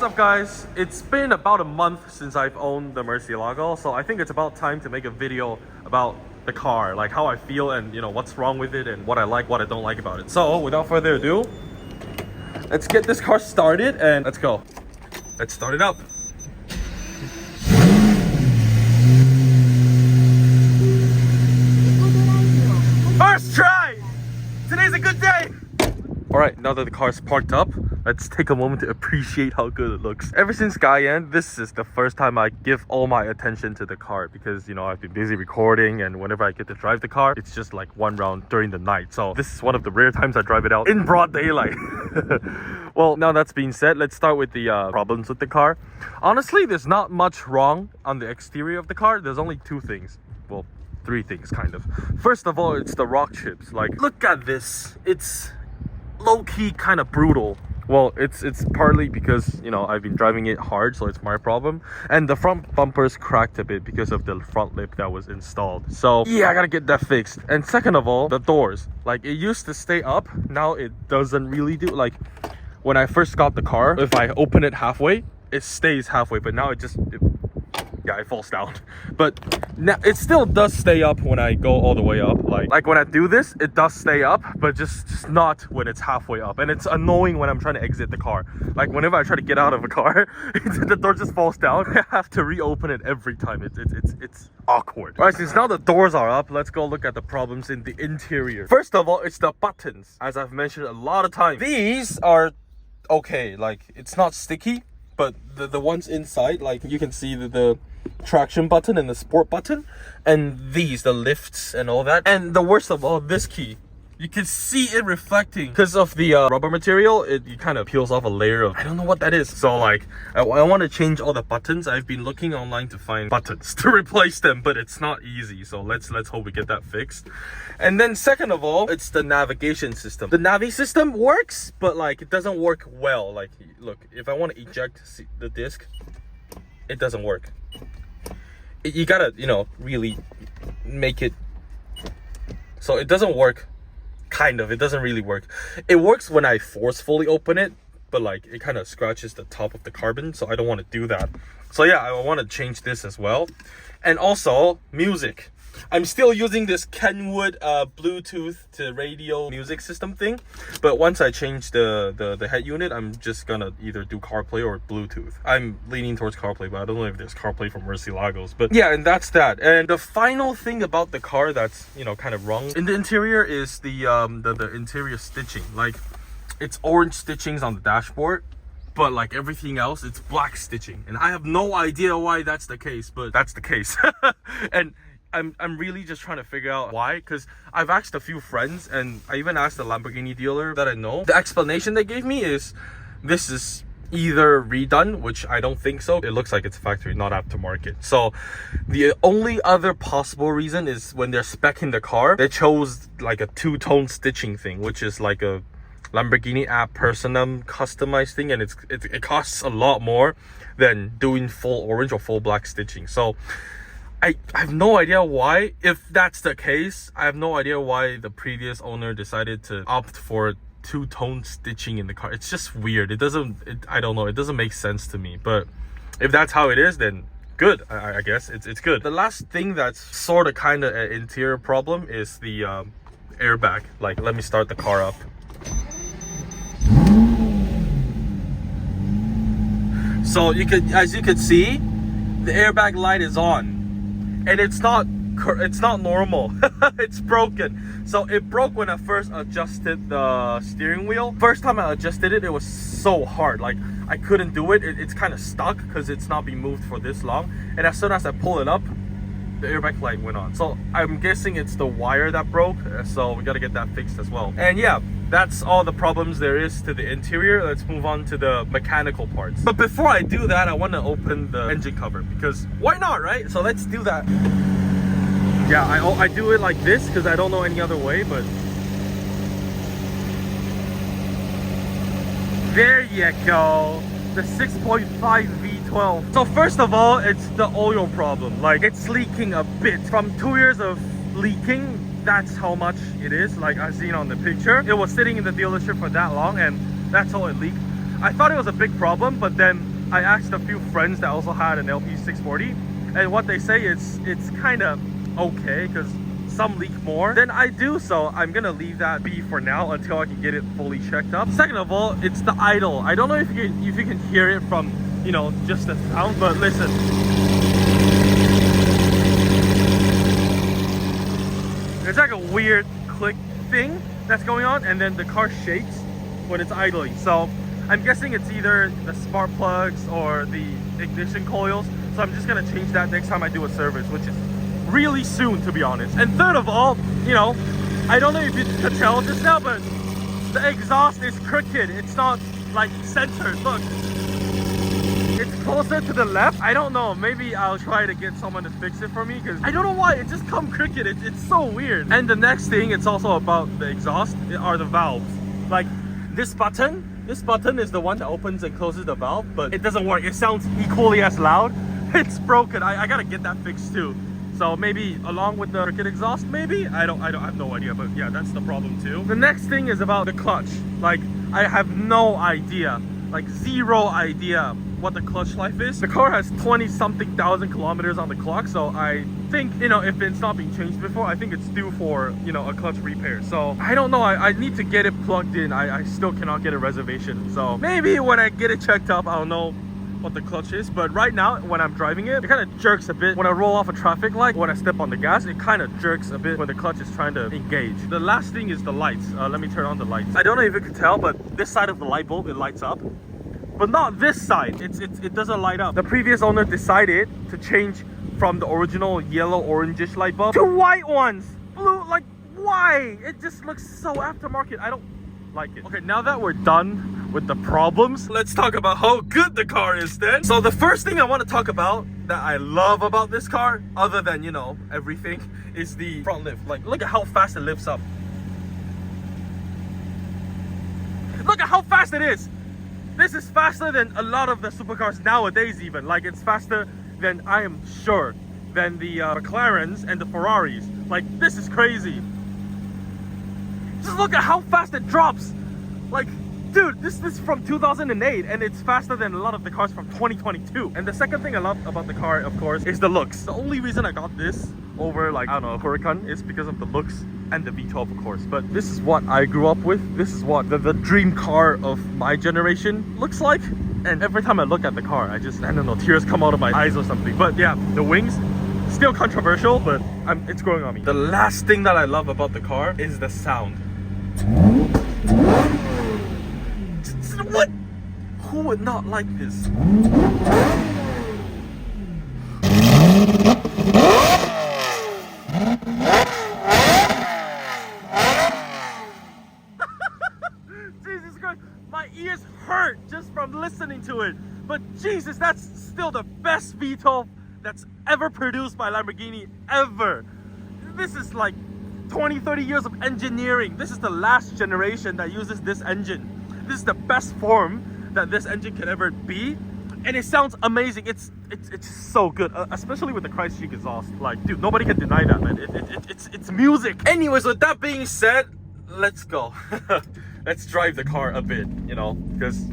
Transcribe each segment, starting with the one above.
up, guys? It's been about a month since I've owned the MURCIELAGO, so I think it's about time to make a video about the car, like how I feel and what's wrong with it and what I like, what I don't like about it. So without further ado, let's get this car started and let's go. Let's start it up. First try! Today's a good day! Alright, now that the car's parked up, let's take a moment to appreciate how good it looks. Ever since Guyane, this is the first time I give all my attention to the car because, I've been busy recording, and whenever I get to drive the car, it's just like one round during the night. So this is one of the rare times I drive it out in broad daylight. Well, now that's being said, let's start with the problems with the car. Honestly, there's not much wrong on the exterior of the car. There's only two things. Well, three things, kind of. First of all, it's the rock chips. Like, look at this. It's low-key kind of brutal. Well, it's partly because I've been driving it hard, so it's my problem, and the front bumper's cracked a bit because of the front lip that was installed. So yeah, I gotta get that fixed. And second of all, the doors, like, it used to stay up, now it doesn't really do. Like, when I first got the car, if I open it halfway, it stays halfway, but now it falls down. But now it still does stay up when I go all the way up. Like when I do this, it does stay up, but just not when it's halfway up. And it's annoying when I'm trying to exit the car. Like, whenever I try to get out of a car, the door just falls down. I have to reopen it every time. It's awkward. All right, since now the doors are up, let's go look at the problems in the interior. First of all, it's the buttons. As I've mentioned a lot of times, these are okay. Like, it's not sticky, but the ones inside, like, you can see the traction button and the sport button, and the lifts and all that. And the worst of all, this key, you can see it reflecting because of the rubber material. It kind of peels off a layer of, I don't know what that is. So like, I want to change all the buttons. I've been looking online to find buttons to replace them, but it's not easy. So let's hope we get that fixed. And then second of all, it's the navigation system. The Navi system works, but like, it doesn't work well. Like, look, if I want to eject the disc, it doesn't work. You gotta, really make it so it doesn't work. Kind of, it doesn't really work. It works when I forcefully open it, but like, it kind of scratches the top of the carbon, so I don't want to do that. So yeah, I want to change this as well. And also music. I'm still using this Kenwood Bluetooth to radio music system thing, but once I change the head unit, I'm just gonna either do CarPlay or Bluetooth. I'm leaning towards CarPlay, but I don't know if there's CarPlay from MURCIELAGOs. But yeah, and that's that. And the final thing about the car that's kind of wrong in the interior is the interior stitching. Like, it's orange stitchings on the dashboard, but like everything else, it's black stitching, and I have no idea why that's the case, but that's the case. And I'm really just trying to figure out why, because I've asked a few friends, and I even asked the Lamborghini dealer that I know. The explanation they gave me is this is either redone, which I don't think so. It looks like it's factory, not aftermarket. So the only other possible reason is when they're speccing the car, they chose like a two-tone stitching thing, which is like a Lamborghini app Personam customized thing, and it costs a lot more than doing full orange or full black stitching. So I have no idea why. If that's the case, I have no idea why the previous owner decided to opt for two-tone stitching in the car. It's just weird. I don't know, it doesn't make sense to me. But if that's how it is, then good. I guess it's good. The last thing that's sort of kind of an interior problem is the airbag. Like, let me start the car up. So as you can see, the airbag light is on. And it's not normal. It's broken. So it broke when I first adjusted the steering wheel. First time I adjusted it, it was so hard. Like, I couldn't do it. It's kind of stuck because it's not been moved for this long. And as soon as I pull it up, the airbag light went on. So I'm guessing it's the wire that broke. So we gotta get that fixed as well. And yeah, that's all the problems there is to the interior. Let's move on to the mechanical parts. But before I do that, I want to open the engine cover, because why not, right? So let's do that. Yeah, I do it like this because I don't know any other way, but there you go. The 6.5 V12. So first of all, it's the oil problem. Like, it's leaking a bit. From 2 years of leaking, that's how much it is. Like, I've seen on the picture, it was sitting in the dealership for that long, and that's how it leaked. I thought it was a big problem, but then I asked a few friends that also had an LP640, and what they say is it's kind of okay because some leak more than I do, so I'm gonna leave that be for now until I can get it fully checked up. Second of all, it's the idle. I don't know if you can hear it from, you know, just the sound, but listen. There's like a weird click thing that's going on, and then the car shakes when it's idling. So I'm guessing it's either the spark plugs or the ignition coils. So I'm just gonna change that next time I do a service, which is really soon, to be honest. And third of all, you know, I don't know if you can tell just now, but the exhaust is crooked. It's not like centered. Look, it's closer to the left. I don't know, maybe I'll try to get someone to fix it for me, because I don't know why it just come crooked. It's so weird. And the next thing, it's also about the exhaust, are the valves. Like this button is the one that opens and closes the valve, but it doesn't work. It sounds equally as loud. It's broken. I gotta get that fixed too. So maybe along with the crooked exhaust, maybe? I have no idea, but yeah, that's the problem too. The next thing is about the clutch. Like, I have no idea, like zero idea what the clutch life is. The car has 20-something thousand kilometers on the clock, so I think, you know, if it's not being changed before, I think it's due for, you know, a clutch repair. So I don't know, I need to get it plugged in. I still cannot get a reservation. So maybe when I get it checked up, I'll know what the clutch is. But right now, when I'm driving it, it kind of jerks a bit when I roll off a traffic light. When I step on the gas, it kind of jerks a bit when the clutch is trying to engage. The last thing is the lights. Let me turn on the lights. I don't know if you can tell, but this side of the light bulb, it lights up, but not this side. It doesn't light up. The previous owner decided to change from the original yellow orangish light bulb to white ones. Blue, like, why? It just looks so aftermarket. I don't like it. Okay, now that we're done with the problems, let's talk about how good the car is then. So the first thing I want to talk about that I love about this car, other than, you know, everything, is the front lift. Like, look at how fast it lifts up. Look at how fast it is. This is faster than a lot of the supercars nowadays even. Like, it's faster than, I am sure, than the McLarens and the Ferraris. Like, this is crazy. Just look at how fast it drops. Like, dude, this is from 2008 and it's faster than a lot of the cars from 2022. And the second thing I love about the car, of course, is the looks. The only reason I got this over, like, I don't know, a Huracan is because of the looks and the V12, of course. But this is what I grew up with. This is what the dream car of my generation looks like. And every time I look at the car, I don't know, tears come out of my eyes or something. But yeah, the wings, still controversial, but it's growing on me. The last thing that I love about the car is the sound. What? Who would not like this? Jesus Christ, my ears hurt just from listening to it. But Jesus, that's still the best V12 that's ever produced by Lamborghini, ever. This is like 20-30 years of engineering. This is the last generation that uses this engine. This is the best form that this engine can ever be, and it sounds amazing. It's so good, especially with the Christ-Cheek exhaust. Like, dude, nobody can deny that, man. It's music. Anyways, with that being said, let's go. Let's drive the car a bit, you know, because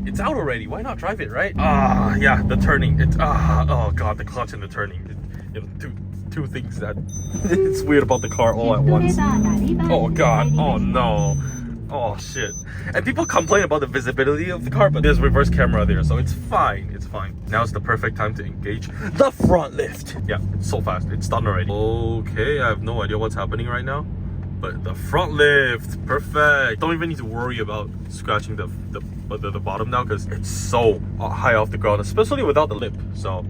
it's out already. Why not drive it, right? Yeah, the turning. Oh god, the clutch and the turning. You know, two things that it's weird about the car all at once. Oh god, oh no. Oh shit. And people complain about the visibility of the car, but there's reverse camera there, so it's fine. It's fine. Now's the perfect time to engage the front lift. Yeah, it's so fast. It's done already. Okay, I have no idea what's happening right now, but the front lift, perfect. Don't even need to worry about scratching the bottom now, because it's so high off the ground, especially without the lip. So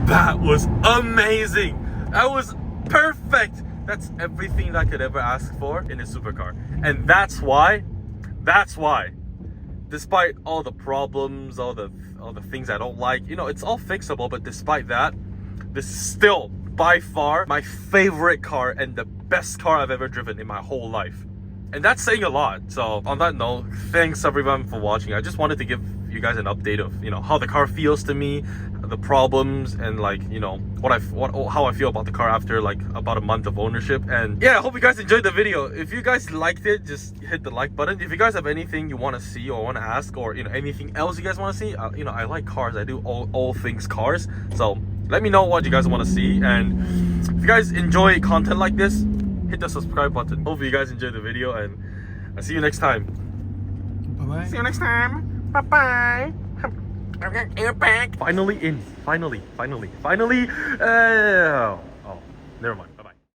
that was amazing. That was perfect. That's everything that I could ever ask for in a supercar. And that's why, despite all the problems, all the things I don't like, you know, it's all fixable, but despite that, this is still by far my favorite car and the best car I've ever driven in my whole life. And that's saying a lot. So on that note, thanks everyone for watching. I just wanted to give you guys an update of, you know, how the car feels to me, the problems, and like, you know, how I feel about the car after like about a month of ownership. And yeah, I hope you guys enjoyed the video. If you guys liked it, just hit the like button. If you guys have anything you want to see or want to ask, or you know, anything else you guys want to see, you know, I like cars. I do all things cars. So let me know what you guys want to see. And if you guys enjoy content like this, hit the subscribe button. Hopefully you guys enjoyed the video, and I'll see you next time. Bye-bye. See you next time. Bye-bye. Finally in. Finally. Oh, never mind.